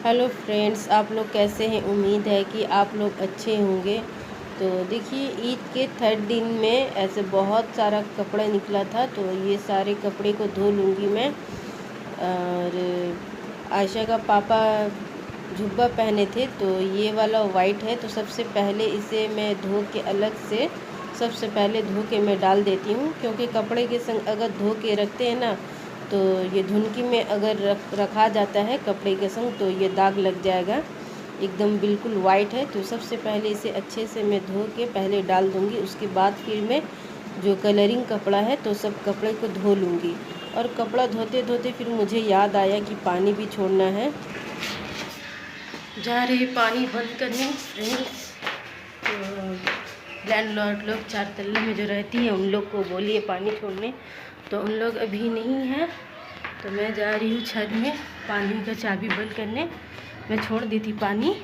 Hello friends, आप लोग कैसे हैं। उम्मीद है कि आप लोग अच्छे होंगे। तो देखिए, ईद के थर्ड दिन में ऐसे बहुत सारा कपड़ा निकला था, तो ये सारे कपड़े को धो लूँगी मैं। और आयशा का पापा जुब्बा पहने थे, तो ये वाला वाइट है। तो सबसे पहले इसे मैं धो के अलग से सबसे पहले धो के मैं डाल देती हूँ, क्योंकि कपड़े के संग अगर धो के रखते हैं ना, तो ये धुनकी में अगर रखा जाता है कपड़े के संग, तो ये दाग लग जाएगा। एकदम बिल्कुल वाइट है। तो सबसे पहले इसे अच्छे से मैं धो के पहले डाल दूँगी। उसके बाद फिर मैं जो कलरिंग कपड़ा है, तो सब कपड़े को धो लूँगी। और कपड़ा धोते धोते फिर मुझे याद आया कि पानी भी छोड़ना है। जा रहे पानी बंद करने फ्रेंड्स। तो लैंडलॉर्ड लोग 4 तल्ले में जो रहती हैं, उन लोग को बोलिए पानी छोड़ने। तो उन लोग अभी नहीं हैं, तो मैं जा रही हूँ छत में पानी का चाबी बंद करने। मैं छोड़ दी थी पानी,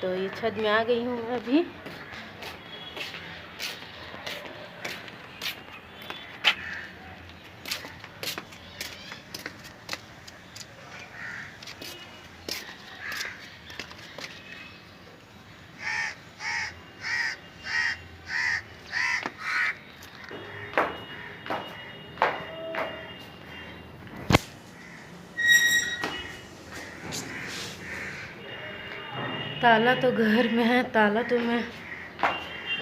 तो ये छत में आ गई हूँ मैं अभी। ताला तो घर में है, ताला तो मैं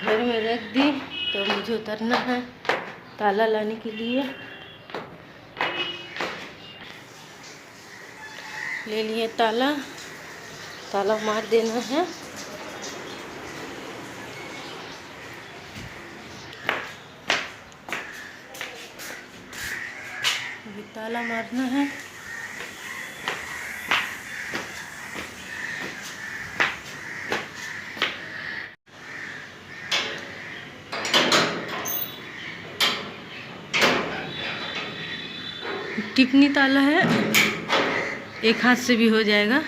घर में रख दी। तो मुझे उतरना है ताला लाने के लिए। ले लिए ताला, ताला मार देना है। अभी ताला मारना है। टिप्पणी ताला है, एक हाथ से भी हो जाएगा।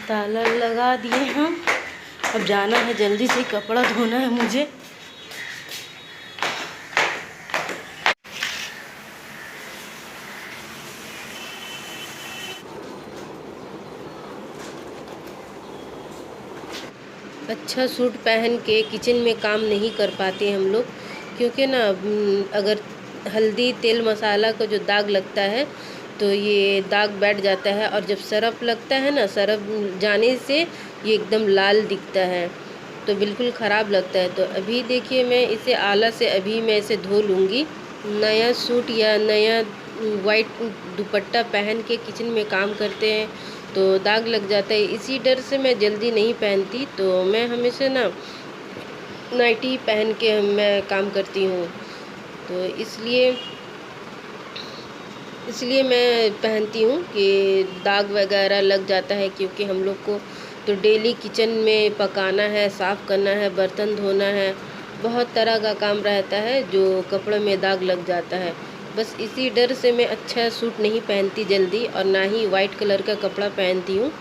ताला लगा दिए हम। अब जाना है, जल्दी से कपड़ा धोना है मुझे। अच्छा सूट पहन के किचन में काम नहीं कर पाते हम लोग, क्योंकि ना अगर हल्दी तेल मसाला का जो दाग लगता है, तो ये दाग बैठ जाता है। और जब सरफ लगता है ना, सरफ जाने से ये एकदम लाल दिखता है, तो बिल्कुल ख़राब लगता है। तो अभी देखिए, मैं इसे आला से अभी मैं इसे धो लूँगी। नया सूट या नया वाइट दुपट्टा पहन के किचन में काम करते हैं, तो दाग लग जाता है। इसी डर से मैं जल्दी नहीं पहनती। तो मैं हमेशा ना नाइटी पहन के मैं काम करती हूँ। तो इसलिए मैं पहनती हूँ कि दाग वगैरह लग जाता है, क्योंकि हम लोग को तो डेली किचन में पकाना है, साफ़ करना है, बर्तन धोना है, बहुत तरह का काम रहता है, जो कपड़े में दाग लग जाता है। बस इसी डर से मैं अच्छा सूट नहीं पहनती जल्दी, और ना ही वाइट कलर का कपड़ा पहनती हूँ।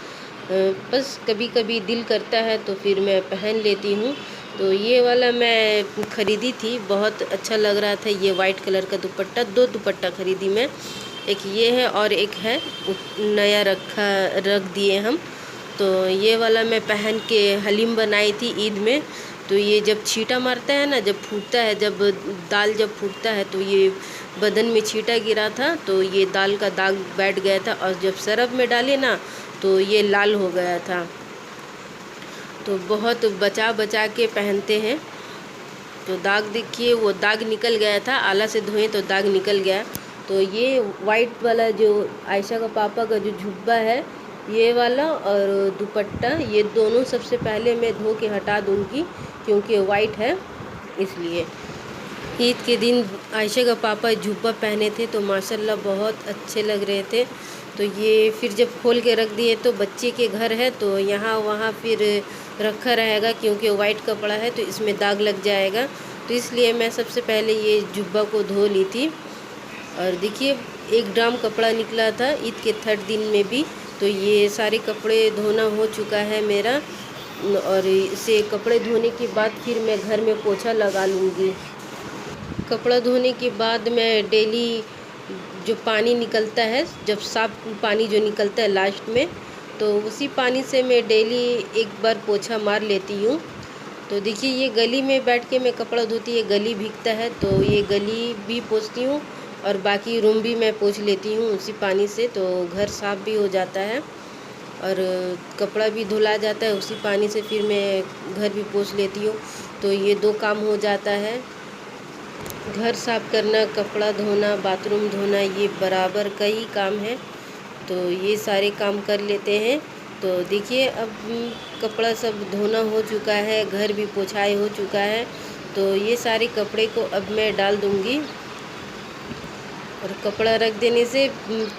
बस कभी कभी दिल करता है तो फिर मैं पहन लेती हूँ। तो ये वाला मैं ख़रीदी थी, बहुत अच्छा लग रहा था ये वाइट कलर का दुपट्टा। 2 दुपट्टा ख़रीदी मैं, एक ये है और एक है नया रख दिए हम। तो ये वाला मैं पहन के हलीम बनाई थी ईद में। तो ये जब छींटा मारता है ना, जब फूटता है, जब दाल जब फूटता है, तो ये बदन में छींटा गिरा था, तो ये दाल का दाग बैठ गया था। और जब सरफ में डाले ना, तो ये लाल हो गया था। तो बहुत बचा बचा के पहनते हैं। तो दाग देखिए, वो दाग निकल गया था, आला से धोए तो दाग निकल गया। तो ये वाइट वाला जो आयशा का पापा का जो जुब्बा है, ये वाला और दुपट्टा, ये दोनों सबसे पहले मैं धो के हटा दूँगी, क्योंकि वाइट है इसलिए। ईद के दिन आयशा का पापा जुब्बा पहने थे, तो माशाल्लाह बहुत अच्छे लग रहे थे। तो ये फिर जब खोल के रख दिए, तो बच्चे के घर है, तो यहाँ वहाँ फिर रखा रहेगा, क्योंकि वाइट कपड़ा है तो इसमें दाग लग जाएगा। तो इसलिए मैं सबसे पहले ये जुब्बा को धो ली थी। और देखिए, 1 ड्राम कपड़ा निकला था ईद के थर्ड दिन में भी। तो ये सारे कपड़े धोना हो चुका है मेरा। और इसे कपड़े धोने के बाद फिर मैं घर में पोछा लगा लूँगी। कपड़ा धोने के बाद मैं डेली जो पानी निकलता है, जब साफ पानी जो निकलता है लास्ट में, तो उसी पानी से मैं डेली एक बार पोछा मार लेती हूँ। तो देखिए ये गली में बैठ के मैं कपड़ा धोती, ये गली भीगता है तो ये गली भी पोंछती हूँ और बाकी रूम भी मैं पोंछ लेती हूँ उसी पानी से, तो घर साफ़ भी हो जाता है और कपड़ा भी धुला जाता है उसी पानी से। फिर मैं घर भी पोंछ लेती हूँ, तो ये 2 काम हो जाता है। घर साफ़ करना, कपड़ा धोना, बाथरूम धोना, ये बराबर का ही काम है। तो ये सारे काम कर लेते हैं। तो देखिए अब कपड़ा सब धोना हो चुका है, घर भी पोछाई हो चुका है, तो ये सारे कपड़े को अब मैं डाल दूँगी। और कपड़ा रख देने से,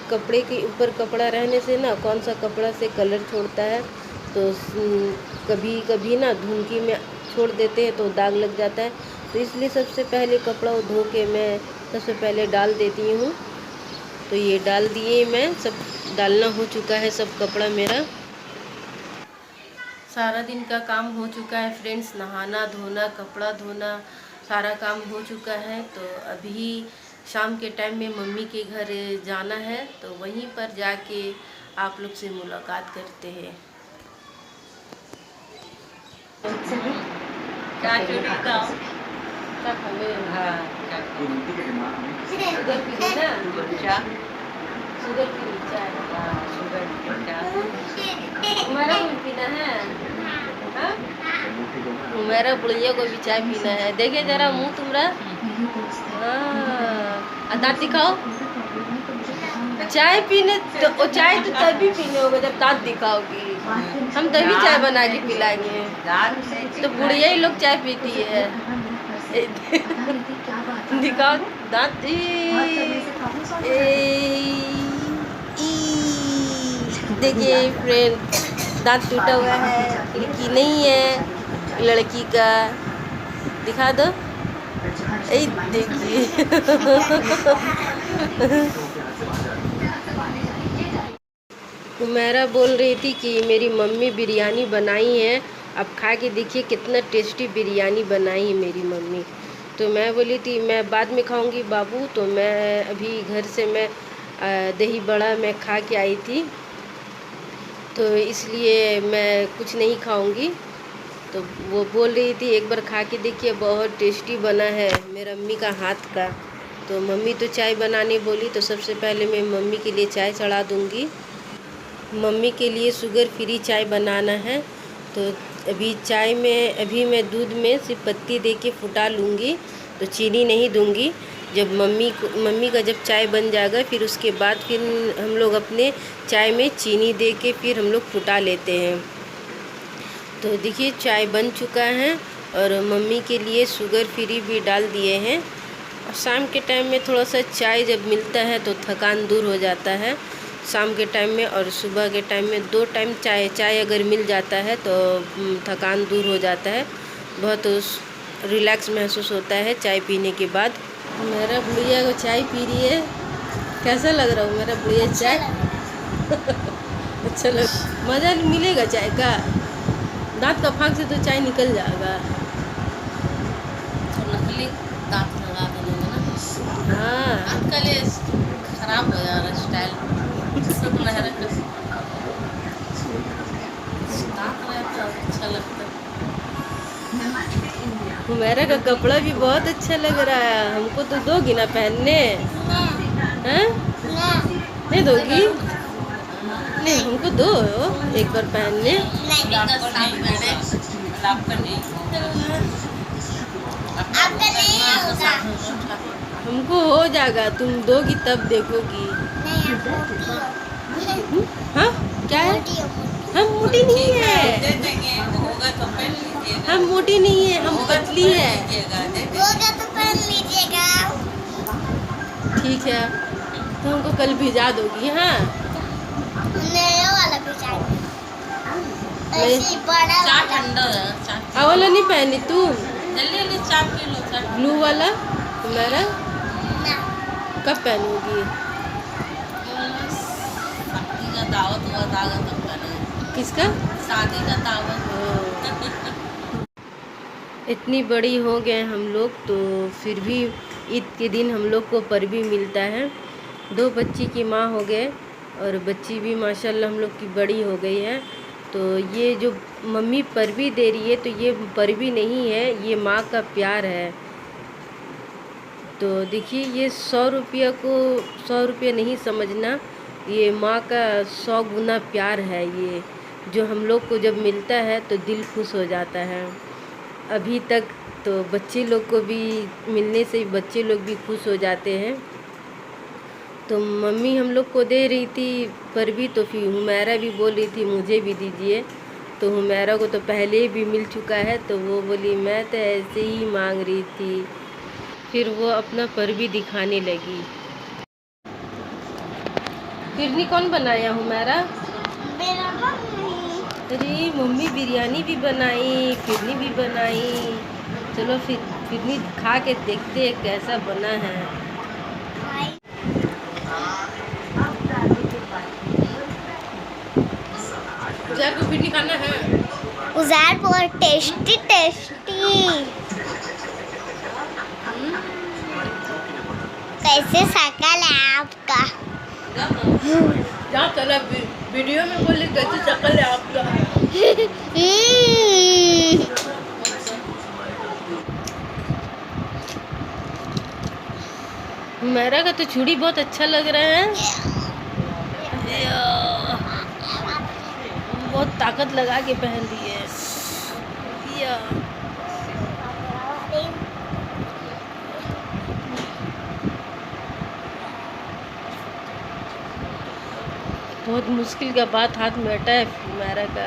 कपड़े के ऊपर कपड़ा रहने से ना कौन सा कपड़ा से कलर छोड़ता है, तो कभी कभी ना धुंकी में छोड़ देते हैं तो दाग लग जाता है। तो इसलिए सबसे पहले कपड़ा धो के मैं सबसे पहले डाल देती हूँ। तो ये डाल दिए, मैं सब डालना हो चुका है सब कपड़ा मेरा। सारा दिन का काम हो चुका है फ्रेंड्स, नहाना धोना कपड़ा धोना सारा काम हो चुका है। तो अभी शाम के टाइम में मम्मी के घर जाना है, तो वहीं पर जाके आप लोग से मुलाकात करते हैं। मेरा बुढ़िया को भी चाय पीना है। देखिए जरा मुँह तुम्हारा, हाँ दाँत दिखाओ। चाय पीने तो चाय तो तभी पीने होगा जब दाँत दिखाओगी, हम तभी चाय बना के पिलाएंगे। तो बुढ़िया ही लोग चाय पीती है। दिखाओ दाँत। देखिए फ्रेंड, दांत टूटा हुआ है, खिड़की नहीं है लड़की का, दिखा दो। देखिए हुमैरा बोल रही थी कि मेरी मम्मी बिरयानी बनाई है, अब खा के देखिए कितना टेस्टी बिरयानी बनाई है मेरी मम्मी। तो मैं बोली थी मैं बाद में खाऊंगी बाबू, तो मैं अभी घर से मैं दही बड़ा मैं खा के आई थी, तो इसलिए मैं कुछ नहीं खाऊंगी। तो वो बोल रही थी एक बार खा के देखिए बहुत टेस्टी बना है मेरा अम्मी का हाथ का। तो मम्मी तो चाय बनाने बोली, तो सबसे पहले मैं मम्मी के लिए चाय चढ़ा दूँगी। मम्मी के लिए शुगर फ्री चाय बनाना है। तो अभी चाय में अभी मैं दूध में सिर्फ पत्ती दे के फुटा लूँगी, तो चीनी नहीं दूँगी। जब मम्मी का जब चाय बन जाएगा फिर उसके बाद फिर हम लोग अपने चाय में चीनी दे के फिर हम लोग फुटा लेते हैं। तो देखिए चाय बन चुका है और मम्मी के लिए शुगर फ्री भी डाल दिए हैं। और शाम के टाइम में थोड़ा सा चाय जब मिलता है तो थकान दूर हो जाता है शाम के टाइम में, और सुबह के टाइम में 2 टाइम चाय अगर मिल जाता है तो थकान दूर हो जाता है, बहुत रिलैक्स महसूस होता है चाय पीने के बाद। मेरा बुढ़िया को चाय पी रही है, कैसा लग रहा हूँ मेरा बुढ़िया चाय? अच्छा लग, मज़ा मिलेगा चाय का। दांत का फाँक से तो चाय निकल जाएगा। तो नकली दांत लगा देंगे ना, हाँ दांत का लिए खराब हो जा रहा है स्टाइल सब रह दांत रहता अच्छा लगता है। हुमैरा का कपड़ा भी बहुत अच्छा लग रहा है, हमको तो दोगी ना पहनने? हैं? नहीं दोगी? नहीं हमको दो एक बार पहनने। हमको हो जाएगा, तुम दोगी तब देखोगी। हाँ क्या है? हम मोटी नहीं है, हम मोटी नहीं है, हम पतली है। तो पहन लीजिएगा। ठीक है, तो हमको कल भिजा दोगी? हाँ नया वाला भिजा, ऐसी बड़ा चाय ठंडा है, चाय वाला नहीं पहनी तू? जल्दी जल्दी चाय पी लो। चाय ब्लू वाला मेरा ना कब पहनूंगी? शादी का दावत हुआ था तब पहने। किसका? शादी का दावत। इतनी बड़ी हो गए हम लोग, तो फिर भी ईद के दिन हम लोग को पर भी मिलता है। 2 बच्ची की माँ हो गए और बच्ची भी माशाल्लाह हम लोग की बड़ी हो गई है। तो ये जो मम्मी परवी दे रही है तो ये परवी नहीं है, ये माँ का प्यार है। तो देखिए ये 100 रुपया को 100 रुपया नहीं समझना, ये माँ का 100 गुना प्यार है ये, जो हम लोग को जब मिलता है तो दिल खुश हो जाता है। अभी तक तो बच्चे लोग को भी मिलने से बच्चे लोग भी खुश हो जाते हैं। तो मम्मी हम लोग को दे रही थी परवी, तो फिर हुमैरा भी बोल रही थी मुझे भी दीजिए। तो हुमैरा को तो पहले भी मिल चुका है, तो वो बोली मैं तो ऐसे ही मांग रही थी। फिर वो अपना परवी दिखाने लगी। फिरनी कौन बनाया हुमैरा? मेरा मम्मी। अरे मम्मी बिरयानी भी बनाई, फिरनी भी बनाई। चलो फिर फिरनी खा के देखते हैं कैसा बना है। उज़ैर को फिरनी खाना है। उज़ैर बहुत टेस्टी कैसे शकल है आपका? क्या चला वीडियो में बोले कैसे शक्ल है आपका? मेरा का तो चूड़ी बहुत अच्छा लग रहा है। बहुत ताकत लगा के पहन दी है। बहुत मुश्किल का बात हाथ में हटा है मेरा का।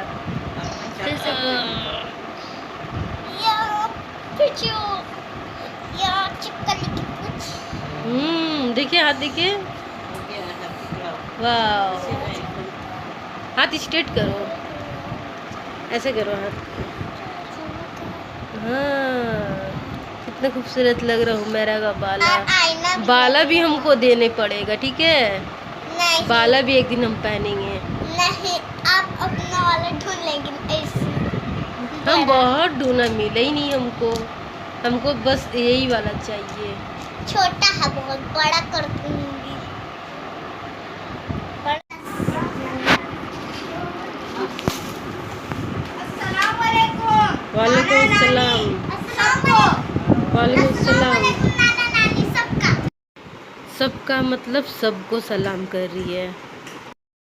देखिए हाथ देखिए, वाह। हाथ स्ट्रेट करो, ऐसे करो हाथ। हाँ कितना खूबसूरत लग रहा हूँ मेरा का बाला। बाला भी हमको देने पड़ेगा, ठीक है? नहीं, बाला भी एक दिन हम पहनेंगे। नहीं आप अपना वाला ढूंढ लेंगे ऐसे। हम बहुत ढूंढा, मिला ही नहीं हमको। हमको बस यही वाला चाहिए। छोटा है, बहुत बड़ा कर दूंगी। वालेकुम सलाम। वालेकुम सलाम। सबका मतलब सबको सलाम कर रही है।